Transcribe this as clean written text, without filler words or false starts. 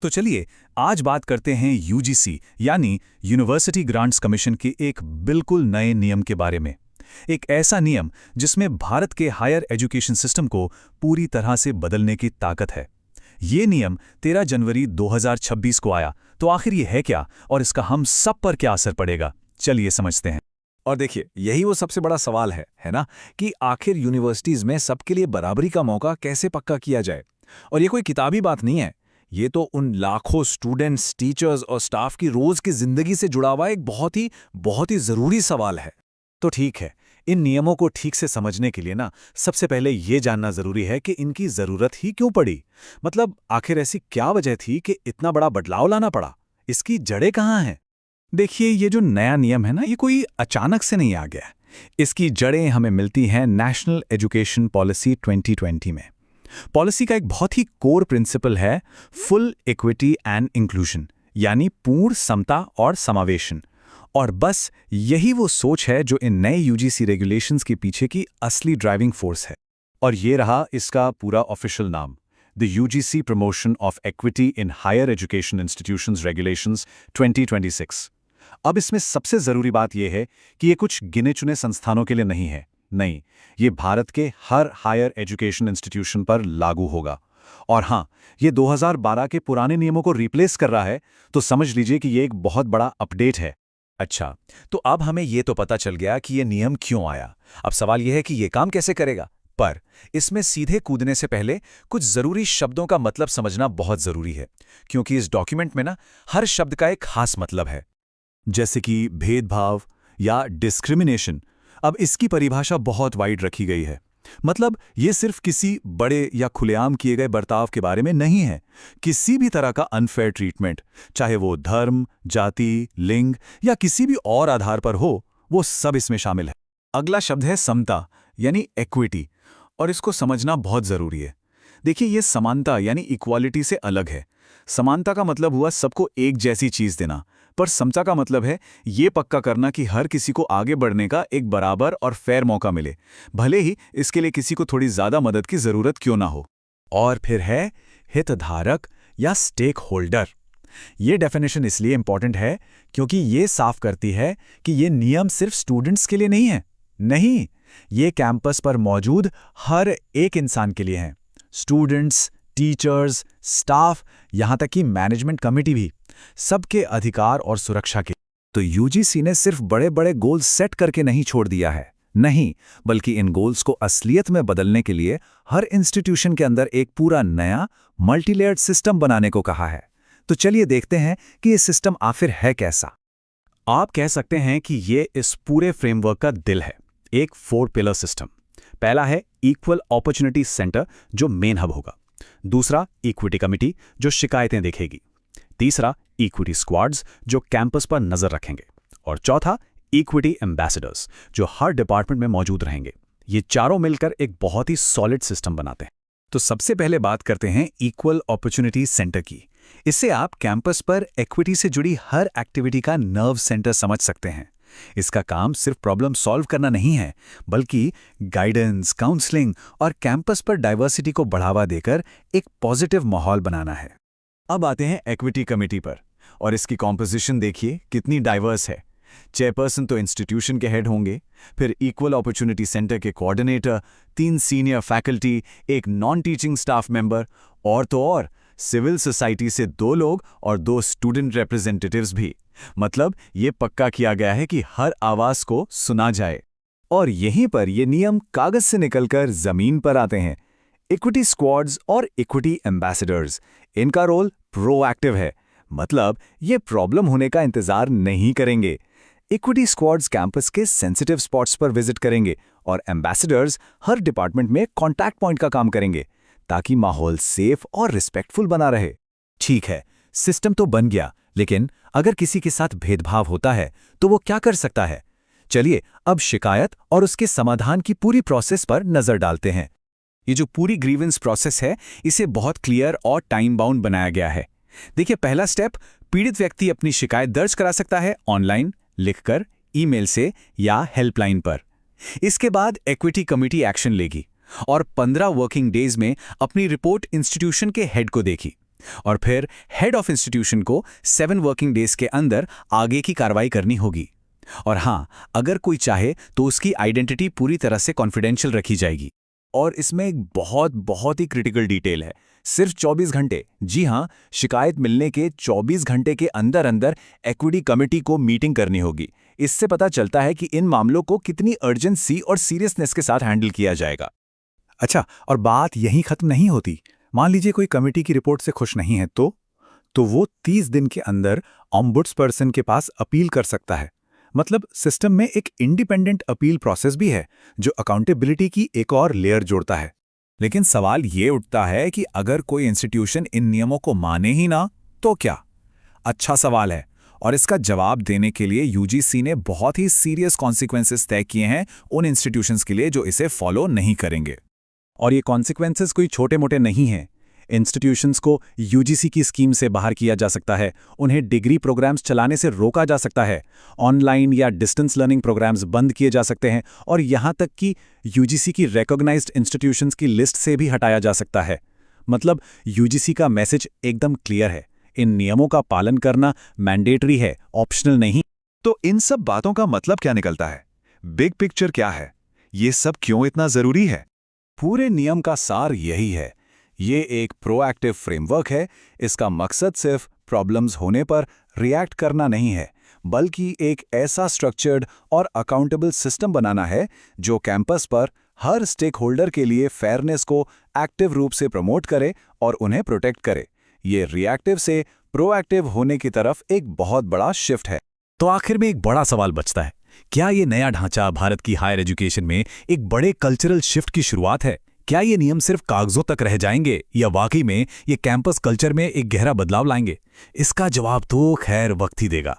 तो चलिए आज बात करते हैं यूजीसी यानी यूनिवर्सिटी ग्रांट्स कमीशन के एक बिल्कुल नए नियम के बारे में। एक ऐसा नियम जिसमें भारत के हायर एजुकेशन सिस्टम को पूरी तरह से बदलने की ताकत है। ये नियम 13 जनवरी 2026 को आया, तो आखिर ये है क्या और इसका हम सब पर क्या असर पड़ेगा, चलिए समझते हैं। और देखिए, यही वो सबसे बड़ा सवाल है ना, कि आखिर यूनिवर्सिटीज में सबके लिए बराबरी का मौका कैसे पक्का किया जाए। और ये कोई किताबी बात नहीं है, ये तो उन लाखों स्टूडेंट्स, टीचर्स और स्टाफ की रोज की जिंदगी से जुड़ा हुआ एक बहुत ही जरूरी सवाल है। तो ठीक है, इन नियमों को ठीक से समझने के लिए ना सबसे पहले ये जानना जरूरी है कि इनकी जरूरत ही क्यों पड़ी। मतलब आखिर ऐसी क्या वजह थी कि इतना बड़ा बदलाव लाना पड़ा, इसकी जड़ें कहाँ हैं। देखिए, ये जो नया नियम है ना, ये कोई अचानक से नहीं आ गया। इसकी जड़ें हमें मिलती हैं नेशनल एजुकेशन पॉलिसी 2020 में। पॉलिसी का एक बहुत ही कोर प्रिंसिपल है फुल इक्विटी एंड इंक्लूजन, यानी पूर्ण समता और समावेशन। और बस यही वो सोच है जो इन नए यूजीसी रेगुलेशंस के पीछे की असली ड्राइविंग फोर्स है। और ये रहा इसका पूरा ऑफिशियल नाम, the UGC promotion of equity in higher education institutions regulations 2026। अब इसमें सबसे जरूरी बात यह है कि ये कुछ गिने चुने संस्थानों के लिए नहीं है। नहीं, ये भारत के हर हायर एजुकेशन इंस्टीट्यूशन पर लागू होगा। और हां, ये 2012 के पुराने नियमों को रिप्लेस कर रहा है, तो समझ लीजिए कि ये एक बहुत बड़ा अपडेट है। अच्छा, तो अब हमें ये तो पता चल गया कि ये नियम क्यों आया। अब सवाल यह है कि ये काम कैसे करेगा। पर इसमें सीधे कूदने से पहले कुछ जरूरी शब्दों का मतलब समझना बहुत जरूरी है, क्योंकि इस डॉक्यूमेंट में ना हर शब्द का एक खास मतलब है। जैसे कि भेदभाव या डिस्क्रिमिनेशन, अब इसकी परिभाषा बहुत वाइड रखी गई है। मतलब ये सिर्फ किसी बड़े या खुलेआम किए गए बर्ताव के बारे में नहीं है। किसी भी तरह का अनफेयर ट्रीटमेंट, चाहे वो धर्म, जाति, लिंग या किसी भी और आधार पर हो, वो सब इसमें शामिल है। अगला शब्द है समता यानी इक्विटी, और इसको समझना बहुत जरूरी है। देखिए, ये समानता यानी इक्वालिटी से अलग है। समानता का मतलब हुआ सबको एक जैसी चीज देना, पर समता का मतलब है ये पक्का करना कि हर किसी को आगे बढ़ने का एक बराबर और फेयर मौका मिले, भले ही इसके लिए किसी को थोड़ी ज्यादा मदद की जरूरत क्यों ना हो। और फिर है हितधारक या स्टेक होल्डर। ये डेफिनेशन इसलिए इंपॉर्टेंट है क्योंकि ये साफ करती है कि ये नियम सिर्फ स्टूडेंट्स के लिए नहीं है। नहीं, ये कैंपस पर मौजूद हर एक इंसान के लिए हैं। स्टूडेंट्स, टीचर्स, स्टाफ, यहां तक कि मैनेजमेंट कमेटी भी, सबके अधिकार और सुरक्षा के। तो यूजीसी ने सिर्फ बड़े बड़े गोल्स सेट करके नहीं छोड़ दिया है। नहीं, बल्कि इन गोल्स को असलियत में बदलने के लिए हर इंस्टीट्यूशन के अंदर एक पूरा नया मल्टीलेयर्ड सिस्टम बनाने को कहा है। तो चलिए देखते हैं कि ये सिस्टम आखिर है कैसा। आप कह सकते हैं कि ये इस पूरे फ्रेमवर्क का दिल है, एक 4 पिलर सिस्टम। पहला है इक्वल अपॉर्चुनिटी सेंटर, जो मेन हब होगा। दूसरा, इक्विटी कमिटी, जो शिकायतें देखेगी। तीसरा, इक्विटी स्क्वाड्स, जो कैंपस पर नजर रखेंगे। और चौथा, इक्विटी एम्बेसडर्स, जो हर डिपार्टमेंट में मौजूद रहेंगे। ये चारों मिलकर एक बहुत ही सॉलिड सिस्टम बनाते हैं। तो सबसे पहले बात करते हैं इक्वल अपॉर्चुनिटी सेंटर की। इससे आप कैंपस पर इक्विटी से जुड़ी हर एक्टिविटी का नर्व सेंटर समझ सकते हैं। इसका काम सिर्फ प्रॉब्लम सॉल्व करना नहीं है, बल्कि गाइडेंस, काउंसलिंग और कैंपस पर डाइवर्सिटी को बढ़ावा देकर एक पॉजिटिव माहौल बनाना है। अब आते हैं इक्विटी कमेटी पर, और इसकी कॉम्पोजिशन देखिए कितनी डाइवर्स है। चेयरपर्सन तो इंस्टीट्यूशन के हेड होंगे, फिर इक्वल अपॉर्चुनिटी सेंटर के कोऑर्डिनेटर, 3 सीनियर फैकल्टी, एक नॉन टीचिंग स्टाफ मेंबर, और तो और सिविल सोसाइटी से 2 लोग और 2 स्टूडेंट रिप्रेजेंटेटिव्स भी। मतलब ये पक्का किया गया है कि हर आवाज को सुना जाए। और यहीं पर ये नियम कागज से निकलकर जमीन पर आते हैं। इक्विटी स्क्वाड्स और इक्विटी एम्बेसडर्स, इनका रोल प्रोएक्टिव है। मतलब ये प्रॉब्लम होने का इंतजार नहीं करेंगे। इक्विटी स्क्वाड्स कैंपस के सेंसिटिव स्पॉट्स पर विजिट करेंगे और एम्बेसडर्स हर डिपार्टमेंट में कॉन्टैक्ट पॉइंट का काम करेंगे, ताकि माहौल सेफ और रिस्पेक्टफुल बना रहे। ठीक है, सिस्टम तो बन गया, लेकिन अगर किसी के साथ भेदभाव होता है तो वो क्या कर सकता है? चलिए अब शिकायत और उसके समाधान की पूरी प्रोसेस पर नजर डालते हैं। ये जो पूरी ग्रीवेंस प्रोसेस है, इसे बहुत क्लियर और टाइम बाउंड बनाया गया है। देखिए, पहला स्टेप, पीड़ित व्यक्ति अपनी शिकायत दर्ज करा सकता है ऑनलाइन, लिखकर, ईमेल से या हेल्पलाइन पर। इसके बाद इक्विटी कमेटी एक्शन लेगी और 15 वर्किंग डेज में अपनी रिपोर्ट इंस्टीट्यूशन के हेड को देगी। और फिर हेड ऑफ इंस्टीट्यूशन को 7 वर्किंग डेज के अंदर आगे की कार्रवाई करनी होगी। और हाँ, अगर कोई चाहे तो उसकी आइडेंटिटी पूरी तरह से कॉन्फिडेंशियल रखी जाएगी। और इसमें एक बहुत ही क्रिटिकल डिटेल है, सिर्फ 24 घंटे, जी हाँ, शिकायत मिलने के 24 घंटे के अंदर अंदर इक्विटी कमेटी को मीटिंग करनी होगी। इससे पता चलता है कि इन मामलों को कितनी अर्जेंसी और सीरियसनेस के साथ हैंडल किया जाएगा। अच्छा, और बात यहीं खत्म नहीं होती। मान लीजिए कोई कमेटी की रिपोर्ट से खुश नहीं है तो वो 30 दिन के अंदर ऑम्बुड्सपर्सन के पास अपील कर सकता है। मतलब सिस्टम में एक इंडिपेंडेंट अपील प्रोसेस भी है जो अकाउंटेबिलिटी की एक और लेयर जोड़ता है। लेकिन सवाल ये उठता है कि अगर कोई इंस्टीट्यूशन इन नियमों को माने ही ना, तो क्या? अच्छा सवाल है, और इसका जवाब देने के लिए यूजीसी ने बहुत ही सीरियस कॉन्सिक्वेंसेस तय किए हैं उन इंस्टीट्यूशंस के लिए जो इसे फॉलो नहीं करेंगे। और ये कॉन्सिक्वेंसेस कोई छोटे मोटे नहीं हैं। इंस्टीट्यूशंस को यूजीसी की स्कीम से बाहर किया जा सकता है, उन्हें डिग्री प्रोग्राम्स चलाने से रोका जा सकता है, ऑनलाइन या डिस्टेंस लर्निंग प्रोग्राम्स बंद किए जा सकते हैं, और यहाँ तक कि यूजीसी की रिकॉग्नाइज्ड इंस्टीट्यूशंस की लिस्ट से भी हटाया जा सकता है। मतलब यूजीसी का मैसेज एकदम क्लियर है, इन नियमों का पालन करना मैंडेटरी है, ऑप्शनल नहीं। तो इन सब बातों का मतलब क्या निकलता है? बिग पिक्चर क्या है? ये सब क्यों इतना जरूरी है? पूरे नियम का सार यही है, ये एक प्रोएक्टिव फ्रेमवर्क है। इसका मकसद सिर्फ प्रॉब्लम्स होने पर रिएक्ट करना नहीं है, बल्कि एक ऐसा स्ट्रक्चर्ड और अकाउंटेबल सिस्टम बनाना है जो कैंपस पर हर स्टेक होल्डर के लिए फेयरनेस को एक्टिव रूप से प्रमोट करे और उन्हें प्रोटेक्ट करे। ये रिएक्टिव से प्रोएक्टिव होने की तरफ एक बहुत बड़ा शिफ्ट है। तो आखिर में एक बड़ा सवाल बचता है, क्या ये नया ढांचा भारत की हायर एजुकेशन में एक बड़े कल्चरल शिफ्ट की शुरुआत है? क्या ये नियम सिर्फ कागजों तक रह जाएंगे या वाकई में ये कैंपस कल्चर में एक गहरा बदलाव लाएंगे? इसका जवाब तो खैर वक्त ही देगा।